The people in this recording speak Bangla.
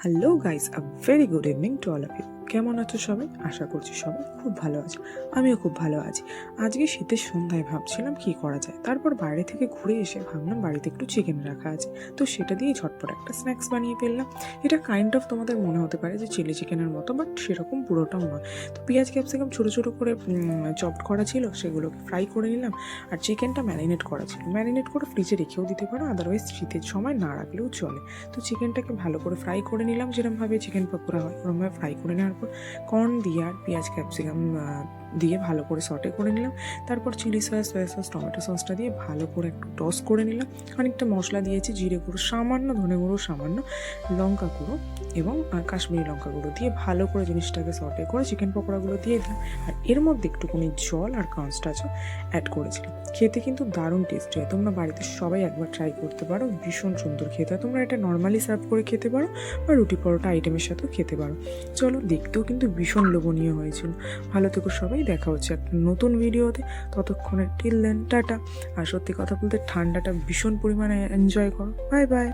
Hello guys, a very good evening to all of you. কেমন আছো সবাই? আশা করছি সবাই খুব ভালো আছো। আমিও খুব ভালো আছি। আজকে শীতের সন্ধ্যায় ভাবছিলাম কি করা যায়, তারপর বাইরে থেকে ঘুরে এসে ভাবলাম বাড়িতে একটু চিকেন রাখা আছে, তো সেটা দিয়ে ঝটপট একটা স্ন্যাক্স বানিয়ে ফেললাম। এটা কাইন্ড অফ তোমাদের মনে হতে পারে যে চিলি চিকেনের মতো, বাট সেরকম পুরোটাও নয়। তো পেঁয়াজ ক্যাপসিকাম ছোটো ছোটো করে চপড করা ছিল, সেগুলোকে ফ্রাই করে নিলাম। আর চিকেনটা ম্যারিনেট করা ছিল, ম্যারিনেট করে ফ্রিজে রেখেও দিতে পারো, আদারওয়াইজ শীতের সময় না রাখলেও চলে। তো চিকেনটাকে ভালো করে ফ্রাই করে নিলাম, যেরকমভাবে চিকেন পকোড়া হয় ওরকমভাবে ফ্রাই করে নেওয়ার পর কর্ন দিয়ে আর পেঁয়াজ ক্যাপসিকাম দিয়ে ভালো করে সটে করে নিলাম। তারপর chilli sauce, soya sauce, tomato সসটা দিয়ে ভালো করে একটু টস করে নিলাম। অনেকটা মশলা দিয়েছি, জিরে গুঁড়ো সামান্য, ধনে গুঁড়ো সামান্য, লঙ্কা গুঁড়ো এবং কাশ্মীরি লঙ্কা গুঁড়ো দিয়ে ভালো করে জিনিসটাকে সটে করে চিকেন পকোড়াগুলো দিয়ে দিলাম। আর এর মধ্যে একটুখানি জল আর কর্নস্টার্চও অ্যাড করেছিলাম। খেতে কিন্তু দারুণ টেস্টি হয়, তোমরা বাড়িতে সবাই একবার ট্রাই করতে পারো, ভীষণ সুন্দর খেতে হয়। তোমরা এটা নর্মালি সার্ভ করে খেতে পারো বা রুটি পরোটা আইটেমের সাথেও খেতে পারো। চলো, দেখতেও কিন্তু ভীষণ লোভনীয় হয়েছিল। ভালো থেকো সবাই, দেখা হচ্ছে একটা নতুন ভিডিওতে। ততক্ষণে টিল দেন টাটা। আর সত্যি কথা বলতে ঠান্ডাটা ভীষণ পরিমাণে এনজয় করো। Bye bye.